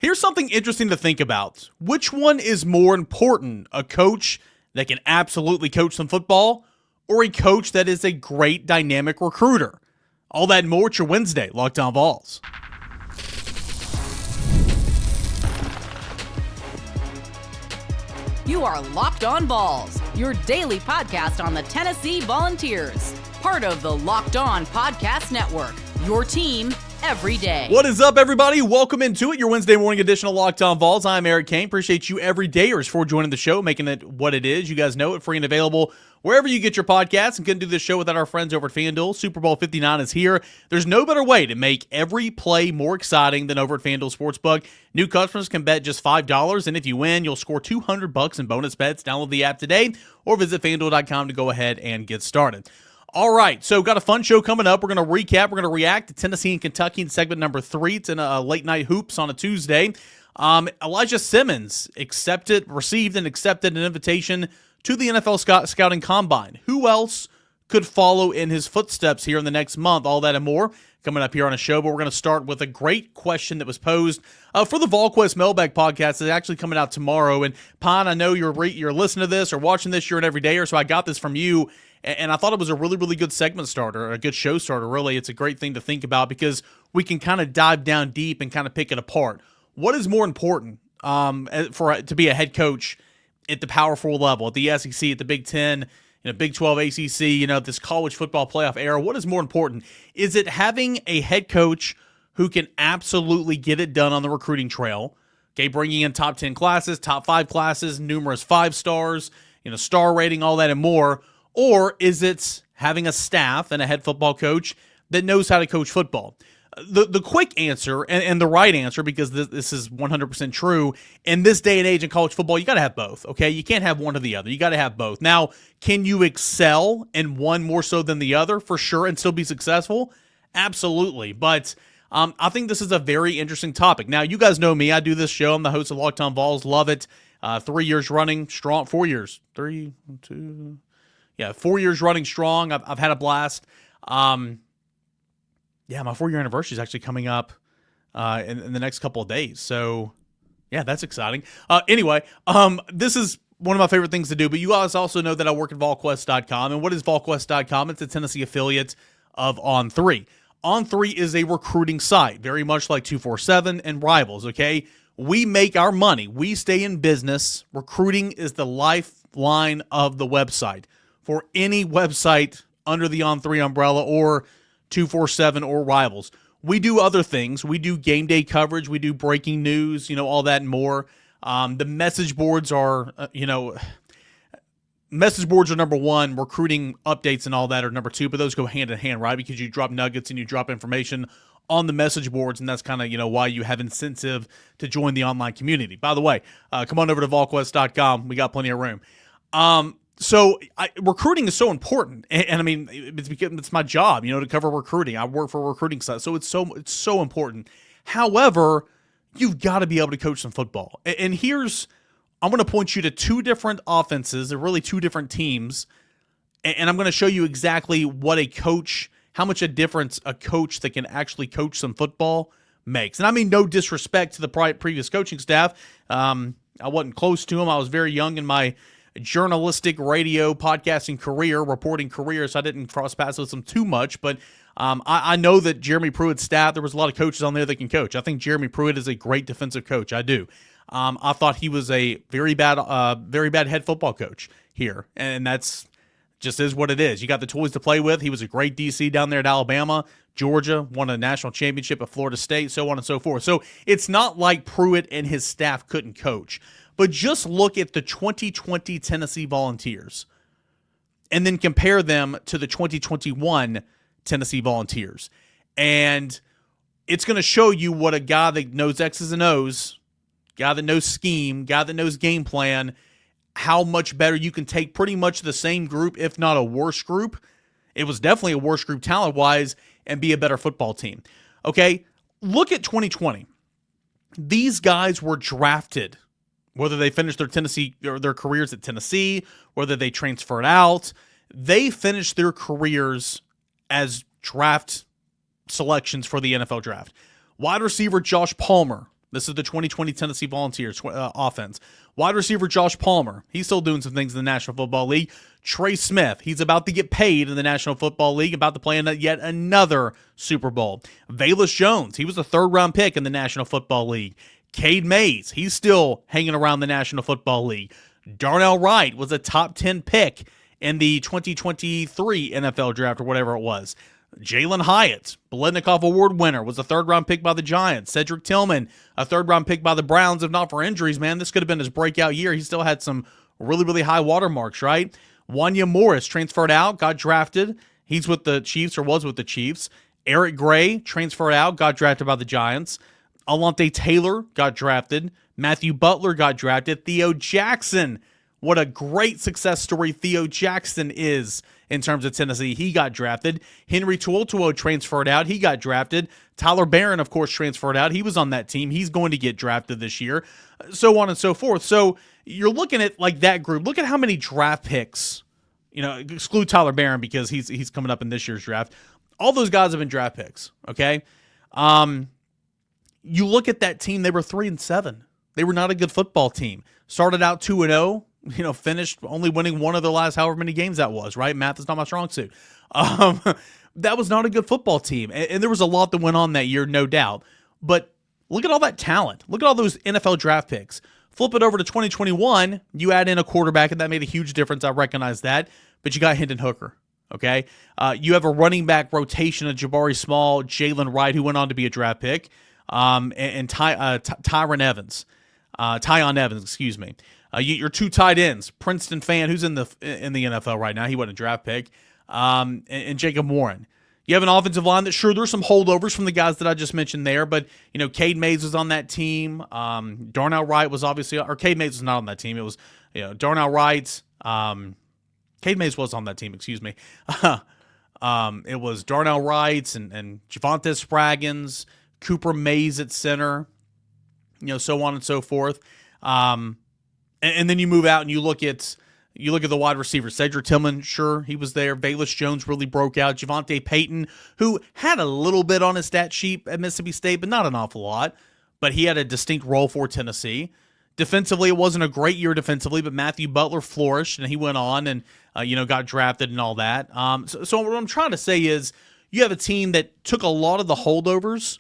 Here's something interesting to think about. Which one is more important? A coach that can absolutely coach some football, or a coach that is a great dynamic recruiter? All that and more at your Wednesday Locked On Vols. You are Locked On Vols, your daily podcast on the Tennessee Volunteers. Part of the Locked On Podcast Network, your team every day. What is up, everybody? Welcome into it, your Wednesday morning edition of Locked On Vols. I'm Eric Kane. Appreciate you everydayers for joining the show, making it what it is. You guys know it, free and available wherever you get your podcasts, and couldn't do this show without our friends over at FanDuel. Super Bowl 59 is here. There's no better way to make every play more exciting than over at FanDuel Sportsbook. New customers can bet just $5, and if you win, you'll score $200 in bonus bets. Download the app today or visit FanDuel.com to go ahead and get started. All right, so got a fun show coming up. We're going to recap. We're going to react to Tennessee and Kentucky in segment number 3. It's in a late night hoops on a Tuesday. Elijah Simmons received and accepted an invitation to the NFL Scouting Combine. Who else could follow in his footsteps here in the next month? All that and more coming up here on a show, but we're going to start with a great question that was posed for the Volquest Mailbag podcast. It's actually coming out tomorrow. And Pon, I know you're listening to this or watching this, you're an everydayer, so I got this from you. And I thought it was a really, really good segment starter, a good show starter, really. It's a great thing to think about because we can kind of dive down deep and kind of pick it apart. What is more important to be a head coach at the Power 4 level, at the SEC, at the Big 10, Big 12 ACC, this college football playoff era? What is more important? Is it having a head coach who can absolutely get it done on the recruiting trail, bringing in top 10 classes, top 5 classes, numerous 5 stars, star rating, all that and more? Or is it having a staff and a head football coach that knows how to coach football? The quick answer and the right answer, because this is 100% true, in this day and age in college football, you got to have both, okay? You can't have one or the other. You got to have both. Now, can you excel in one more so than the other? For sure, and still be successful? Absolutely. But I think this is a very interesting topic. Now, you guys know me. I do this show. I'm the host of Locked On Vols. Love it. 3 years running strong. 4 years. 3, 2... Yeah, 4 years running strong. I've had a blast. My 4-year anniversary is actually coming up in the next couple of days. So, yeah, that's exciting. Anyway, this is one of my favorite things to do. But you guys also know that I work at Volquest.com. And what is Volquest.com? It's a Tennessee affiliate of On3. On3 is a recruiting site, very much like 247 and Rivals, okay? We make our money. We stay in business. Recruiting is the lifeline of the website. For any website under the On3 umbrella or 247 or Rivals. We do other things. We do game day coverage. We do breaking news, all that and more. The message boards are, message boards are number one. Recruiting updates and all that are number 2, but those go hand in hand, right? Because you drop nuggets and you drop information on the message boards, and that's kind of, why you have incentive to join the online community. By the way, come on over to Volquest.com. We got plenty of room. So recruiting is so important, and I mean it's my job, to cover recruiting. I work for a recruiting site, so it's so important. However, you've got to be able to coach some football. And I'm going to point you to 2 different offenses, or really 2 different teams, and I'm going to show you exactly how much a difference a coach that can actually coach some football makes. And I mean no disrespect to the previous coaching staff. I wasn't close to them. I was very young in my journalistic radio podcasting career, reporting career, so I didn't cross paths with them too much, but I know that Jeremy Pruitt's staff, there was a lot of coaches on there that can coach. I think Jeremy Pruitt is a great defensive coach. I do. I thought he was a very bad head football coach here, and that's just is what it is. You got the toys to play with. He was a great DC down there at Alabama, Georgia, won a national championship at Florida State, so on and so forth. So it's not like Pruitt and his staff couldn't coach. But just look at the 2020 Tennessee Volunteers and then compare them to the 2021 Tennessee Volunteers. And it's going to show you what a guy that knows X's and O's, guy that knows scheme, guy that knows game plan, how much better you can take pretty much the same group, if not a worse group. It was definitely a worse group talent-wise, and be a better football team. Okay, look at 2020. These guys were drafted. Whether they finished their careers at Tennessee, whether they transferred out, they finished their careers as draft selections for the NFL draft. Wide receiver Josh Palmer, This is the 2020 Tennessee Volunteers offense. Wide receiver Josh Palmer. He's still doing some things in the National Football League. Trey Smith. He's about to get paid in the National Football League, about to play in yet another Super Bowl. Velus Jones. He was a third-round pick in the National Football League. Cade Mays. He's still hanging around the National Football League. Darnell Wright was a top 10 pick in the 2023 NFL Draft or whatever it was. Jalen Hyatt, Biletnikoff Award winner, was a third-round pick by the Giants. Cedric Tillman, a third-round pick by the Browns. If not for injuries, man, this could have been his breakout year. He still had some really, really high watermarks, right? Wanya Morris transferred out, got drafted. He's with the Chiefs or was with the Chiefs. Eric Gray transferred out, got drafted by the Giants. Alante Taylor got drafted. Matthew Butler got drafted. Theo Jackson, what a great success story Theo Jackson is in terms of Tennessee. He got drafted. Henry To'oTo'o transferred out. He got drafted. Tyler Barron, of course, transferred out. He was on that team. He's going to get drafted this year, so on and so forth. So you're looking at like that group. Look at how many draft picks, exclude Tyler Barron because he's coming up in this year's draft. All those guys have been draft picks, okay? You look at that team, they were 3-7. They were not a good football team. Started out 2-0. Finished only winning one of the last however many games that was, right? Math is not my strong suit. That was not a good football team. And there was a lot that went on that year, no doubt. But look at all that talent. Look at all those NFL draft picks. Flip it over to 2021, you add in a quarterback, and that made a huge difference. I recognize that. But you got Hendon Hooker, okay? You have a running back rotation of Jabari Small, Jalen Wright, who went on to be a draft pick, and Tyon Evans, excuse me. Your two tight ends, Princeton Fan, who's in the NFL right now. He wasn't a draft pick, and Jacob Warren. You have an offensive line that, sure, there's some holdovers from the guys that I just mentioned there, but, Cade Mays was on that team. Darnell Wright was obviously, or Cade Mays was not on that team. It was, Darnell Wright. Cade Mays was on that team, excuse me. It was Darnell Wright and Javonte Spraggins, Cooper Mays at center, so on and so forth. And then you move out and you look at the wide receivers. Cedric Tillman, sure, he was there. Velus Jones really broke out. Javonte Payton, who had a little bit on his stat sheet at Mississippi State, but not an awful lot. But he had a distinct role for Tennessee. Defensively, it wasn't a great year defensively, but Matthew Butler flourished, and he went on and got drafted and all that. So what I'm trying to say is you have a team that took a lot of the holdovers,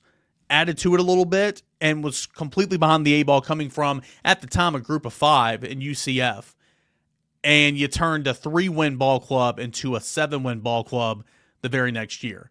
added to it a little bit, and was completely behind the A-ball coming from, at the time, a group of 5 in UCF. And you turned a 3-win ball club into a 7-win ball club the very next year.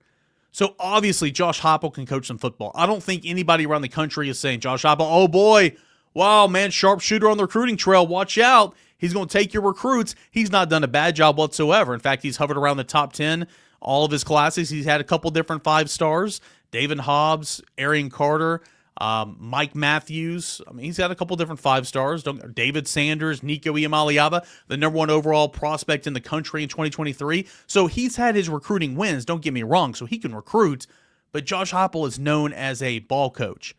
So obviously Josh Heupel can coach some football. I don't think anybody around the country is saying, Josh Heupel, oh boy, wow, man, sharpshooter on the recruiting trail, watch out. He's going to take your recruits. He's not done a bad job whatsoever. In fact, he's hovered around the top 10 all of his classes. He's had a couple different 5 stars. David Hobbs, Arian Carter, Mike Matthews. I mean, he's had a couple different 5 stars. David Sanders, Nico Iamaleava, the number 1 overall prospect in the country in 2023. So he's had his recruiting wins, don't get me wrong, so he can recruit. But Josh Heupel is known as a ball coach.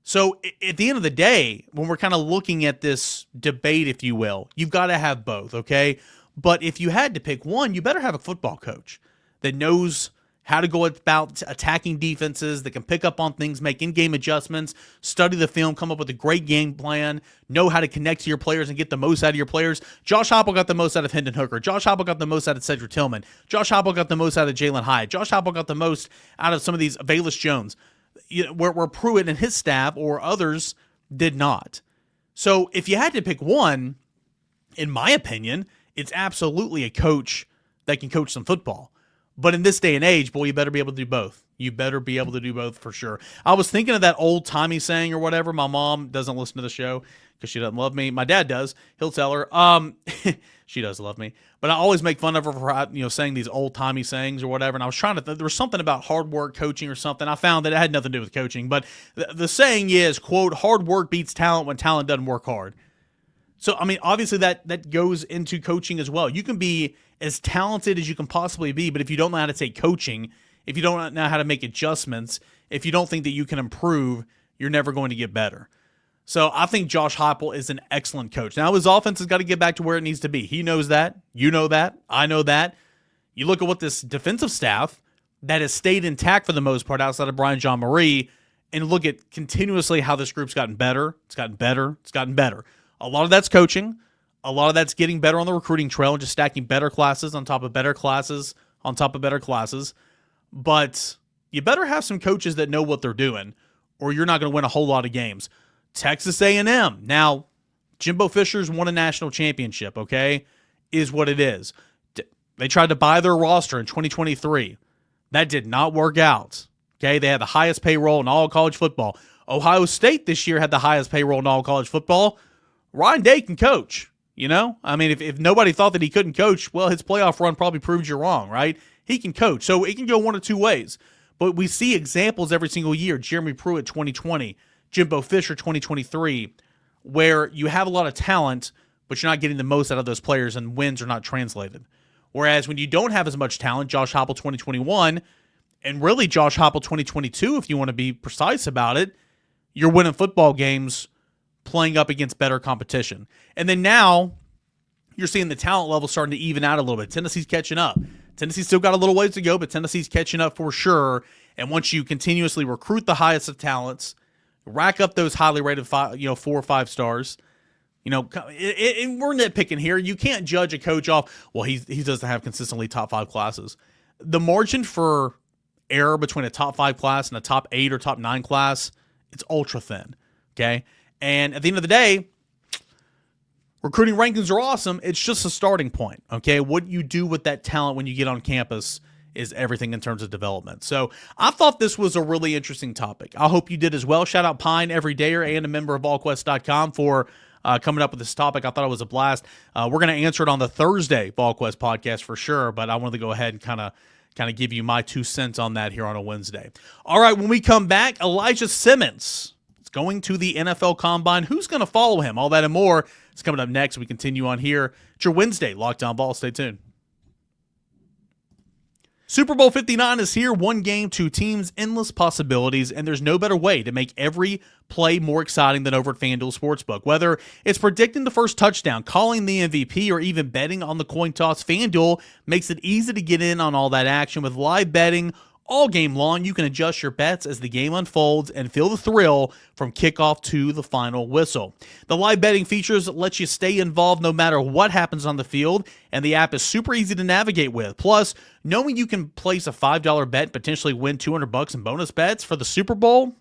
So at the end of the day, when we're kind of looking at this debate, if you will, you've got to have both, okay? But if you had to pick one, you better have a football coach that knows how to go about attacking defenses, that can pick up on things, make in-game adjustments, study the film, come up with a great game plan, know how to connect to your players and get the most out of your players. Josh Heupel got the most out of Hendon Hooker. Josh Heupel got the most out of Cedric Tillman. Josh Heupel got the most out of Jalen Hyatt. Josh Heupel got the most out of some of these Velus Jones, where Pruitt and his staff or others did not. So if you had to pick one, in my opinion, it's absolutely a coach that can coach some football. But in this day and age, boy, you better be able to do both. You better be able to do both for sure. I was thinking of that old-timey saying or whatever. My mom doesn't listen to the show because she doesn't love me. My dad does. He'll tell her. She does love me. But I always make fun of her for saying these old-timey sayings or whatever. And I was trying to there was something about hard work, coaching or something. I found that it had nothing to do with coaching. But the saying is, quote, hard work beats talent when talent doesn't work hard. So, I mean, obviously that goes into coaching as well. You can be as talented as you can possibly be, but if you don't know how to take coaching, if you don't know how to make adjustments, if you don't think that you can improve, you're never going to get better. So I think Josh Heupel is an excellent coach. Now, his offense has got to get back to where it needs to be. He knows that. You know that. I know that. You look at what this defensive staff that has stayed intact for the most part outside of Brian Jean-Marie, and look at continuously how this group's gotten better. It's gotten better. It's gotten better. A lot of that's coaching. A lot of that's getting better on the recruiting trail and just stacking better classes on top of better classes on top of better classes. But you better have some coaches that know what they're doing, or you're not going to win a whole lot of games. Texas A&M. Now, Jimbo Fisher's won a national championship, okay? Is what it is. They tried to buy their roster in 2023. That did not work out. Okay, they had the highest payroll in all college football. Ohio State this year had the highest payroll in all college football. Ryan Day can coach, you know? I mean, if nobody thought that he couldn't coach, well, his playoff run probably proves you wrong, right? He can coach, so it can go one of two ways. But we see examples every single year. Jeremy Pruitt 2020, Jimbo Fisher 2023, where you have a lot of talent, but you're not getting the most out of those players and wins are not translated. Whereas when you don't have as much talent, Josh Heupel 2021, and really Josh Heupel 2022, if you want to be precise about it, you're winning football games playing up against better competition. And then now you're seeing the talent level starting to even out a little bit. Tennessee's catching up. Tennessee's still got a little ways to go, but Tennessee's catching up for sure. And once you continuously recruit the highest of talents, rack up those highly rated 4 or 5 stars, we're nitpicking here. You can't judge a coach off, well, he doesn't have consistently top 5 classes. The margin for error between a top 5 class and a top 8 or top 9 class, it's ultra thin, okay? And at the end of the day, recruiting rankings are awesome. It's just a starting point, okay? What you do with that talent when you get on campus is everything in terms of development. So I thought this was a really interesting topic. I hope you did as well. Shout out Pine Everydayer and a member of Volquest.com for coming up with this topic. I thought it was a blast. We're going to answer it on the Thursday Volquest podcast for sure, but I wanted to go ahead and kind of give you my 2 cents on that here on a Wednesday. All right, when we come back, Elijah Simmons is going to the NFL Combine. Who's going to follow him? All that and more is coming up next. We continue on here. It's your Wednesday Locked On Vols. Stay tuned. Super Bowl 59 is here. 1 game, 2 teams, endless possibilities, and there's no better way to make every play more exciting than over at FanDuel Sportsbook. Whether it's predicting the first touchdown, calling the MVP, or even betting on the coin toss, FanDuel makes it easy to get in on all that action. With live betting all game long, you can adjust your bets as the game unfolds and feel the thrill from kickoff to the final whistle. The live betting features let you stay involved no matter what happens on the field, and the app is super easy to navigate with. Plus, knowing you can place a $5 bet and potentially win $200 in bonus bets for the Super Bowl,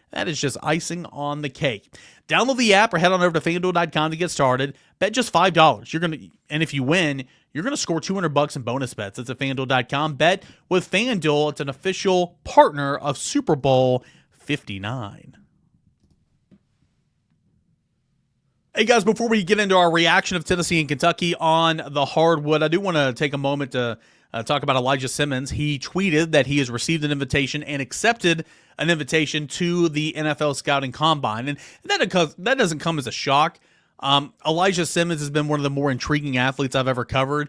that is just icing on the cake. Download the app or head on over to FanDuel.com to get started. Bet just $5. And if you win, you're going to score $200 in bonus bets. It's at FanDuel.com. Bet with FanDuel. It's an official partner of Super Bowl 59. Hey guys, before we get into our reaction of Tennessee and Kentucky on the hardwood, I do want to take a moment to talk about Elijah Simmons. He tweeted that he has received an invitation and accepted an invitation to the NFL Scouting Combine. And that doesn't come as a shock. Elijah Simmons has been one of the more intriguing athletes I've ever covered.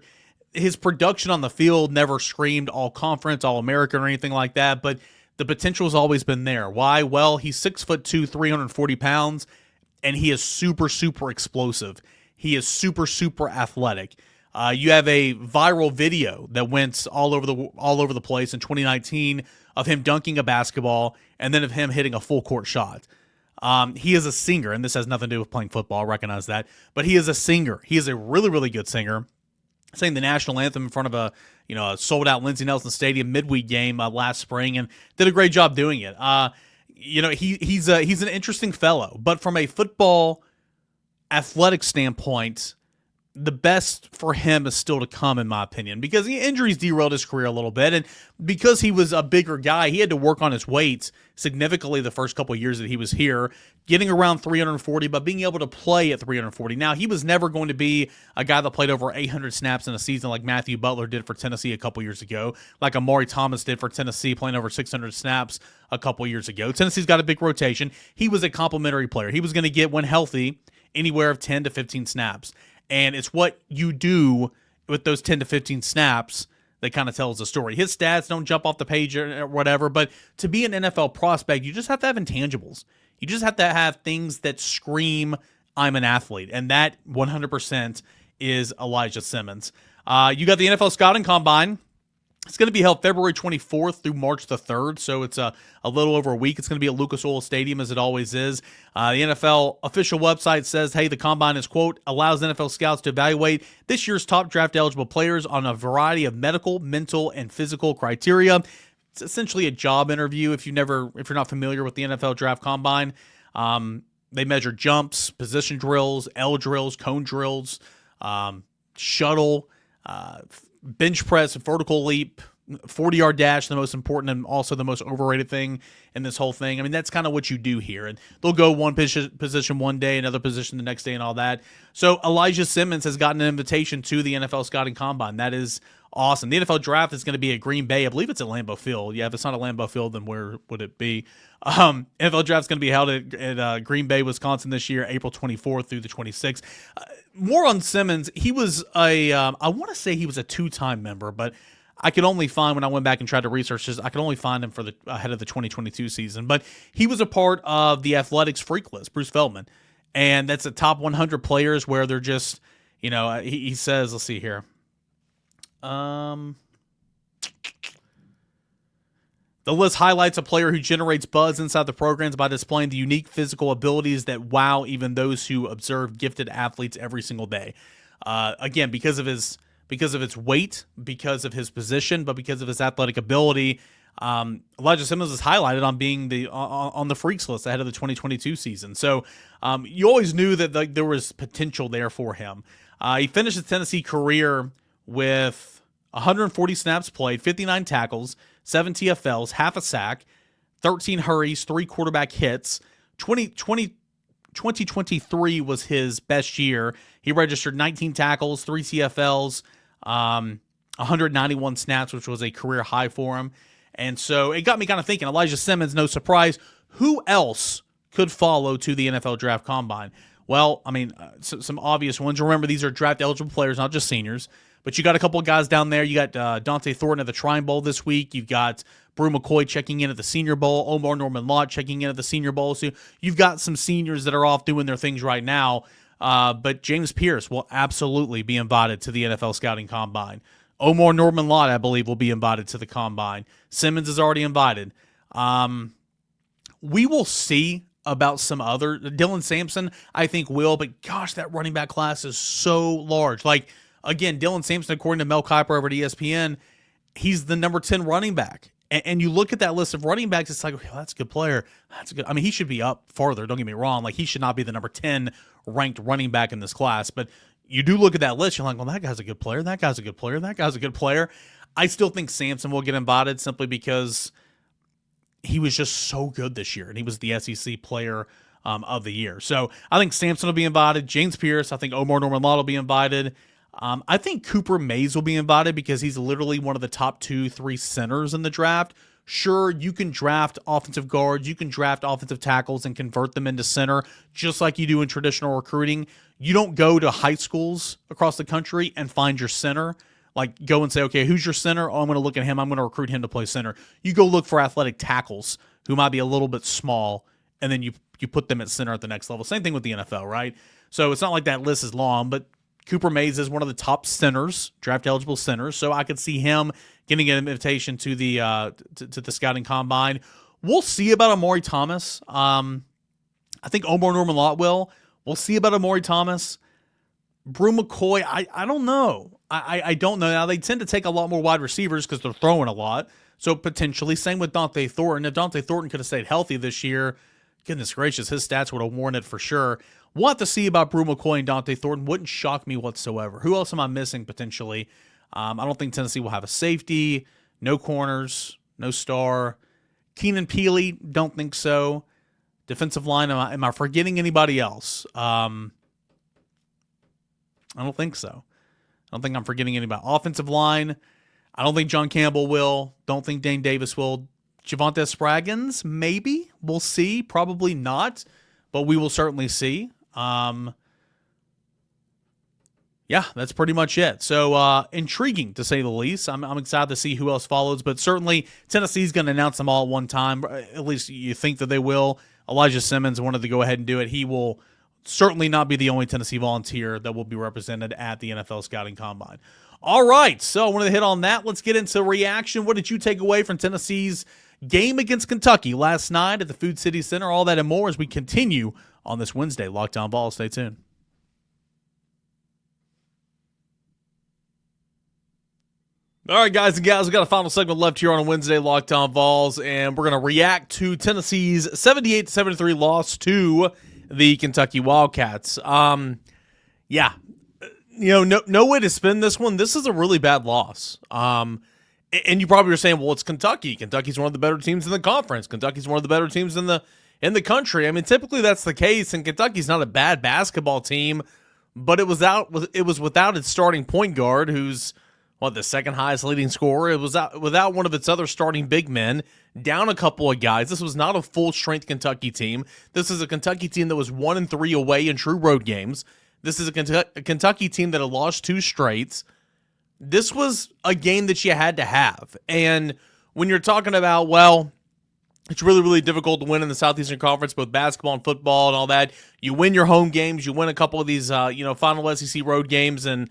His production on the field never screamed all-conference, all-American, or anything like that, but the potential has always been there. Why? Well, he's 6'2", 340 pounds, and he is super, super explosive. He is super, super athletic. You have a viral video that went all over the place in 2019 of him dunking a basketball and then of him hitting a full court shot. He is a singer, and this has nothing to do with playing football. I recognize that, but he is a singer. He is a really, really good singer. Sang the national anthem in front of a sold out Lindsey Nelson Stadium midweek game last spring, and did a great job doing it. He's an interesting fellow, but from a football athletic standpoint, the best for him is still to come, in my opinion, because the injuries derailed his career a little bit, and because he was a bigger guy, he had to work on his weight significantly the first couple of years that he was here, getting around 340, but being able to play at 340. Now, he was never going to be a guy that played over 800 snaps in a season like Matthew Butler did for Tennessee a couple years ago, like Amari Thomas did for Tennessee, playing over 600 snaps a couple years ago. Tennessee's got a big rotation. He was a complimentary player. He was going to get, when healthy, anywhere of 10 to 15 snaps. And it's what you do with those 10 to 15 snaps that kind of tells the story. His stats don't jump off the page or whatever, but to be an NFL prospect, you just have to have intangibles. You just have to have things that scream, I'm an athlete. And that 100% is Elijah Simmons. You got the NFL Scouting Combine It's going to be held February 24th through March the 3rd, so it's a little over a week. It's going to be at Lucas Oil Stadium, as it always is. The NFL official website says, hey, the Combine is, quote, allows NFL scouts to evaluate this year's top draft-eligible players on a variety of medical, mental, and physical criteria. It's essentially a job interview if you're not familiar with the NFL Draft Combine. They measure jumps, position drills, L drills, cone drills, shuttle, bench press, vertical leap, 40-yard dash, the most important and also the most overrated thing in this whole thing. I mean, that's kind of what you do here. And they'll go one position one day, another position the next day, and all that. So Elijah Simmons has gotten an invitation to the NFL Scouting Combine. That is awesome. The NFL Draft is going to be at Green Bay. I believe it's at Lambeau Field. Yeah, if it's not at Lambeau Field, then where would it be? NFL Draft is going to be held at Green Bay, Wisconsin this year, April 24th through the 26th. More on Simmons. He was I want to say he was a two-time member, but I could only find, when I went back and tried to research this, I could only find him for the ahead of the 2022 season. But he was a part of the Athletics Freak List, Bruce Feldman. And that's the top 100 players where they're just, he says, let's see here. The list highlights a player who generates buzz inside the programs by displaying the unique physical abilities that wow even those who observe gifted athletes every single day. Again, because of its weight, because of his position, but because of his athletic ability, Elijah Simmons is highlighted on being on the freaks list ahead of the 2022 season. So you always knew that there was potential there for him. He finished his Tennessee career with 140 snaps played, 59 tackles, 7 TFLs, half a sack, 13 hurries, 3 quarterback hits. 2023 was his best year. He registered 19 tackles, 3 TFLs, 191 snaps, which was a career high for him. And so it got me kind of thinking, Elijah Simmons, no surprise. Who else could follow to the NFL Draft Combine? Well, I mean, some obvious ones. Remember, these are draft-eligible players, not just seniors. But you got a couple of guys down there. You got Dante Thornton at the Shrine Bowl this week. You've got Bru McCoy checking in at the Senior Bowl. Omar Norman-Lott checking in at the Senior Bowl. So you've got some seniors that are off doing their things right now. But James Pearce will absolutely be invited to the NFL Scouting Combine. Omar Norman-Lott, I believe, will be invited to the Combine. Simmons is already invited. We will see about some other. Dylan Sampson, I think, will. But gosh, that running back class is so large. Again, Dylan Sampson, according to Mel Kiper over at ESPN, he's the number 10 running back. And you look at that list of running backs, it's like, okay, well, that's a good player. That's good. I mean, he should be up farther. Don't get me wrong. He should not be the number 10 ranked running back in this class. But you do look at that list, you're like, well, that guy's a good player. That guy's a good player. That guy's a good player. I still think Sampson will get invited simply because he was just so good this year, and he was the SEC player of the year. So I think Sampson will be invited. James Pearce, I think Omar Norman-Lott will be invited. I think Cooper Mays will be invited because he's literally one of the top 2-3 centers in the draft. Sure, you can draft offensive guards, you can draft offensive tackles and convert them into center, just like you do in traditional recruiting. You don't go to high schools across the country and find your center. Go and say, okay, who's your center? Oh, I'm going to look at him. I'm going to recruit him to play center. You go look for athletic tackles who might be a little bit small, and then you put them at center at the next level. Same thing with the NFL, right? So it's not like that list is long, but Cooper Mays is one of the top centers, draft-eligible centers, so I could see him getting an invitation to the Scouting Combine. We'll see about Amari Thomas. I think Omar Norman-Lott will. We'll see about Amari Thomas. Bru McCoy, I don't know. I don't know. Now, they tend to take a lot more wide receivers because they're throwing a lot, so potentially. Same with Dante Thornton. If Dante Thornton could have stayed healthy this year, goodness gracious, his stats would have warranted for sure. We'll have to see about Bru McCoy and Dante Thornton. Wouldn't shock me whatsoever. Who else am I missing potentially? I don't think Tennessee will have a safety, no corners, no star. Keenan Peely, don't think so. Defensive line, am I forgetting anybody else? I don't think so. I don't think I'm forgetting anybody. Offensive line, I don't think John Campbell will. Don't think Dane Davis will. Javonte Spraggins, maybe. We'll see. Probably not, but we will certainly see. Yeah, that's pretty much it. So intriguing, to say the least. I'm excited to see who else follows, but certainly Tennessee's going to announce them all at one time. At least you think that they will. Elijah Simmons wanted to go ahead and do it. He will certainly not be the only Tennessee Volunteer that will be represented at the NFL Scouting Combine. All right, so I wanted to hit on that. Let's get into reaction. What did you take away from Tennessee's game against Kentucky last night at the Food City Center? All that and more as we continue on this Wednesday Locked On Vols. Stay tuned. All right, guys and gals, we got a final segment left here on a Wednesday Locked On Vols, and we're going to react to Tennessee's 78-73 loss to the Kentucky Wildcats. Yeah, no way to spin this one. This is a really bad loss. And you probably are saying, well, it's Kentucky. Kentucky's one of the better teams in the conference. Kentucky's one of the better teams in the country. I mean, typically that's the case, and Kentucky's not a bad basketball team, but it was without its starting point guard, who's the second highest leading scorer. It was without one of its other starting big men, down a couple of guys. This was not a full-strength Kentucky team. This is a Kentucky team that was 1-3 away in true road games. This is a Kentucky team that had lost 2 straights. This was a game that you had to have. And when you're talking about, well, it's really, really difficult to win in the Southeastern Conference, both basketball and football and all that. You win your home games. You win a couple of these, final SEC road games, and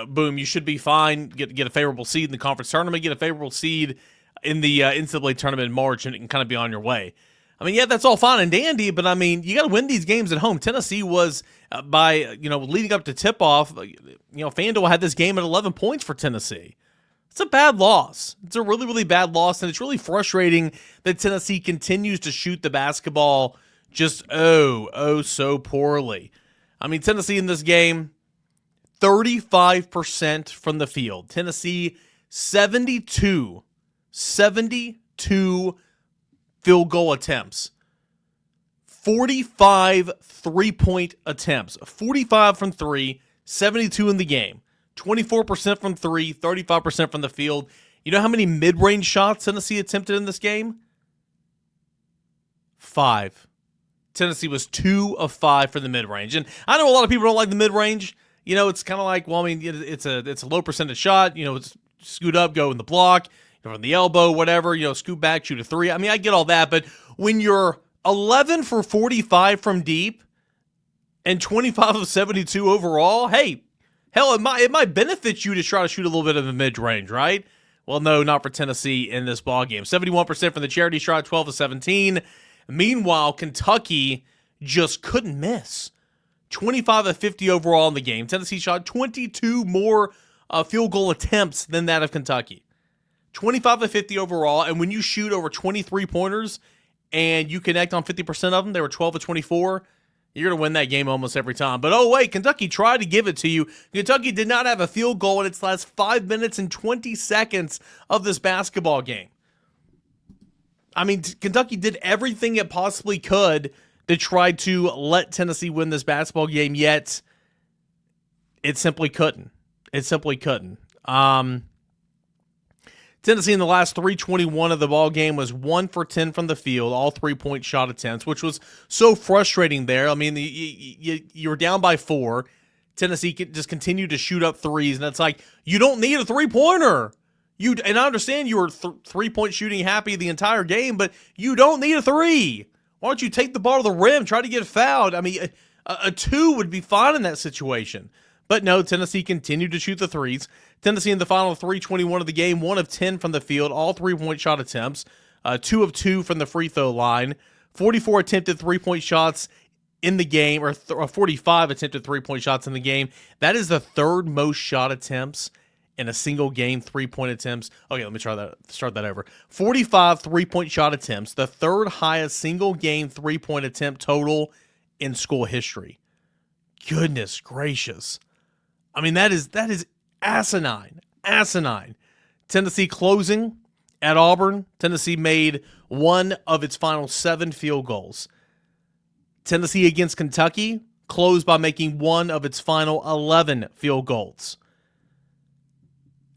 boom, you should be fine, get a favorable seed in the conference tournament, get a favorable seed in the NCAA tournament in March, and it can kind of be on your way. I mean, yeah, that's all fine and dandy, but I mean, you got to win these games at home. Tennessee was, leading up to tip-off, FanDuel had this game at 11 points for Tennessee. It's a bad loss. It's a really, really bad loss, and it's really frustrating that Tennessee continues to shoot the basketball just so poorly. I mean, Tennessee in this game, 35% from the field. Tennessee, 72 field goal attempts. 45 three-point attempts. 45 from 3, 72 in the game. 24% from 3, 35% from the field. You know how many mid-range shots Tennessee attempted in this game? 5. Tennessee was 2 of 5 for the mid-range. And I know a lot of people don't like the mid-range. It's kind of like, well, I mean, it's a low percentage shot. It's scoot up, go in the block, from the elbow, whatever. Scoot back, shoot a 3. I mean, I get all that, but when you're 11 for 45 from deep and 25 of 72 overall, hey, hell, it might benefit you to try to shoot a little bit of the mid range, right? Well, no, not for Tennessee in this ball game. 71% from the charity shot, 12 of 17. Meanwhile, Kentucky just couldn't miss. 25 of 50 overall in the game. Tennessee shot 22 more field goal attempts than that of Kentucky. 25 of 50 overall, and when you shoot over 23 pointers and you connect on 50% of them, they were 12 of 24, you're going to win that game almost every time. But oh wait, Kentucky tried to give it to you. Kentucky did not have a field goal in its last 5 minutes and 20 seconds of this basketball game. I mean, Kentucky did everything it possibly could to try to let Tennessee win this basketball game, yet it simply couldn't. Tennessee in the last 3:21 of the ball game was 1 for 10 from the field, all 3-point shot attempts, which was so frustrating there. I mean, you were down by 4. Tennessee just continued to shoot up threes, and it's like, you don't need a three-pointer. And I understand you were three-point shooting happy the entire game, but you don't need a 3. Why don't you take the ball to the rim, try to get fouled? I mean, a 2 would be fine in that situation. But no, Tennessee continued to shoot the threes. Tennessee in the final 3:21 of the game, 1 of 10 from the field, all 3-point shot attempts, 2 of 2 from the free throw line, 44 attempted 3-point shots in the game, or 45 attempted 3-point shots in the game. That is the third most shot attempts in a single game, 3-point attempts. Okay, let me start that over. 45 3-point shot attempts, the third highest single game 3-point attempt total in school history. Goodness gracious. I mean, that is asinine. Tennessee closing at Auburn. Tennessee made 1 of its final 7 field goals. Tennessee against Kentucky closed by making 1 of its final 11 field goals.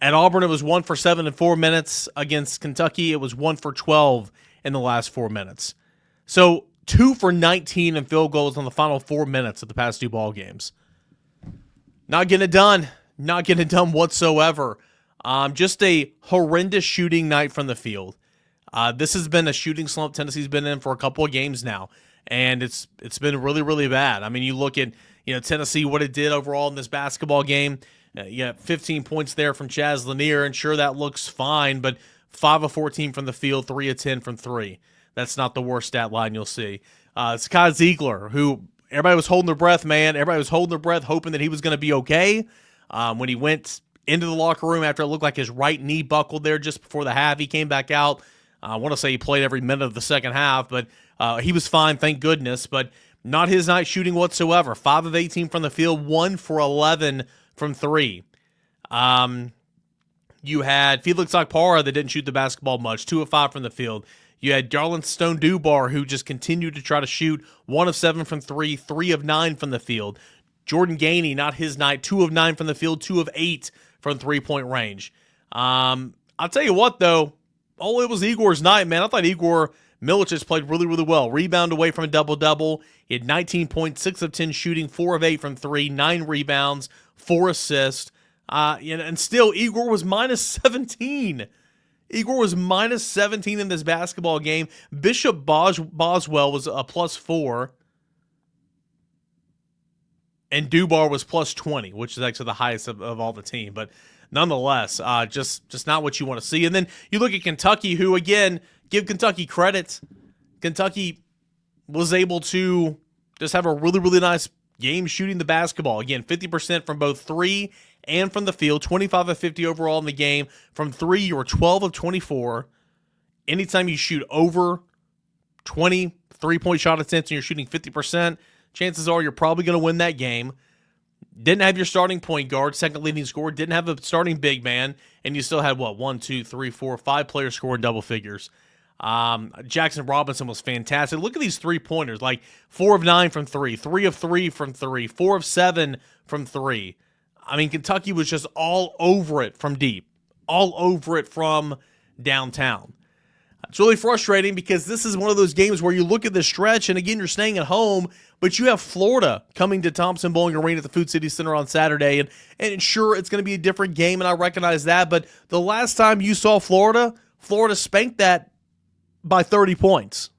At Auburn, it was 1 for 7 in 4 minutes. Against Kentucky, it was 1 for 12 in the last 4 minutes. So 2 for 19 in field goals on the final 4 minutes of the past 2 ball games. Not getting it done. Not getting it done whatsoever. Just a horrendous shooting night from the field. This has been a shooting slump Tennessee's been in for a couple of games now, and it's been really, really bad. I mean, you look at Tennessee, what it did overall in this basketball game. You got 15 points there from Chaz Lanier, and sure, that looks fine, but 5 of 14 from the field, 3 of 10 from 3. That's not the worst stat line you'll see. Scott Ziegler, who everybody was holding their breath, man. Everybody was holding their breath, hoping that he was going to be okay. When he went into the locker room after it looked like his right knee buckled there just before the half, he came back out. I want to say he played every minute of the second half, but he was fine, thank goodness. But not his night shooting whatsoever. 5 of 18 from the field, 1 for 11 from 3. You had Felix Okpara that didn't shoot the basketball much, 2 of 5 from the field. You had Darlin Stone Dubar, who just continued to try to shoot 1 of 7 from 3, 3 of 9 from the field. Jordan Gainey, not his night, 2 of 9 from the field, 2 of 8 from three-point range. I'll tell you what, though, it was Igor's night, man. I thought Igor Milicic played really, really well. Rebound away from a double-double. He had 19 points, 6 of 10 shooting, 4 of 8 from 3, 9 rebounds, 4 assists. And still, Igor was minus 17. Igor was minus 17 in this basketball game. Bishop Boswell was a plus 4. And Dubar was plus 20, which is actually the highest of all the team. But nonetheless, just not what you want to see. And then you look at Kentucky, who, again, give Kentucky credit. Kentucky was able to just have a really, really nice game shooting the basketball. Again, 50% from both 3 and from the field, 25 of 50 overall in the game. From 3, you were 12 of 24. Anytime you shoot over 20 3-point shot attempts and you're shooting 50%, chances are you're probably going to win that game. Didn't have your starting point guard, second leading scorer, didn't have a starting big man, and you still had, 1, 2, 3, 4, 5 players scoring double figures. Jackson Robinson was fantastic. Look at these 3-pointers, like 4 of 9 from 3, 3 of 3 from 3, 4 of 7 from 3. I mean, Kentucky was just all over it from deep, all over it from downtown. It's really frustrating because this is one of those games where you look at the stretch, and again, you're staying at home, but you have Florida coming to Thompson Bowling Arena at the Food City Center on Saturday, and sure, it's going to be a different game, and I recognize that, but the last time you saw Florida spanked that by 30 points.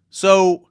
So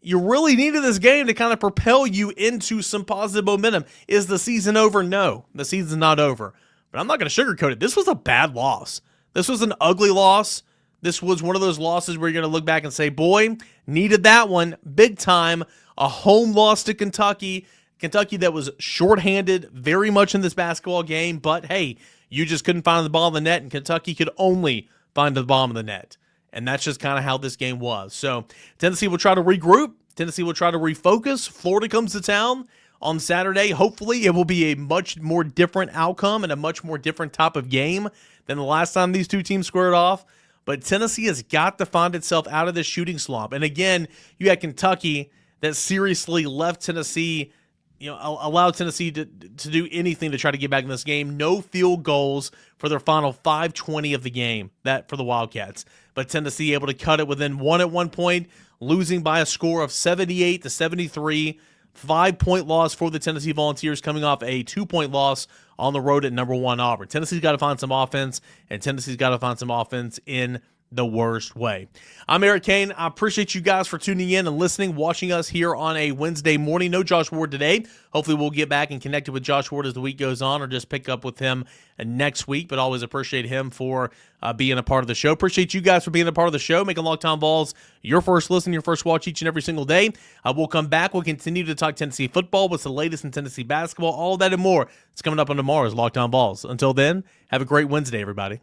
you really needed this game to kind of propel you into some positive momentum. Is the season over? No, the season's not over. But I'm not going to sugarcoat it. This was a bad loss. This was an ugly loss. This was one of those losses where you're going to look back and say, boy, needed that one big time. A home loss to Kentucky. Kentucky that was shorthanded very much in this basketball game. But, hey, you just couldn't find the ball in the net, and Kentucky could only find the bottom of the net. And that's just kind of how this game was. So Tennessee will try to regroup. Tennessee will try to refocus. Florida comes to town on Saturday. Hopefully it will be a much more different outcome and a much more different type of game than the last time these two teams squared off. But Tennessee has got to find itself out of this shooting slump. And again, you had Kentucky that seriously left Tennessee, allowed Tennessee to do anything to try to get back in this game. No field goals for their final 5:20 of the game, that for the Wildcats. But Tennessee able to cut it within 1 at one point, losing by a score of 78-73. 5-point loss for the Tennessee Volunteers coming off a 2-point loss on the road at number 1 Auburn. Tennessee's got to find some offense, and Tennessee's got to find some offense in the worst way. I'm Eric Kane. I appreciate you guys for tuning in and listening, watching us here on a Wednesday morning. No Josh Ward today. Hopefully we'll get back and connected with Josh Ward as the week goes on, or just pick up with him next week, but always appreciate him for being a part of the show. Appreciate you guys for being a part of the show, making Locked On Vols your first listen, your first watch each and every single day. We'll come back. We'll continue to talk Tennessee football, what's the latest in Tennessee basketball, all that and more. It's coming up on tomorrow's Locked On Vols. Until then, have a great Wednesday, everybody.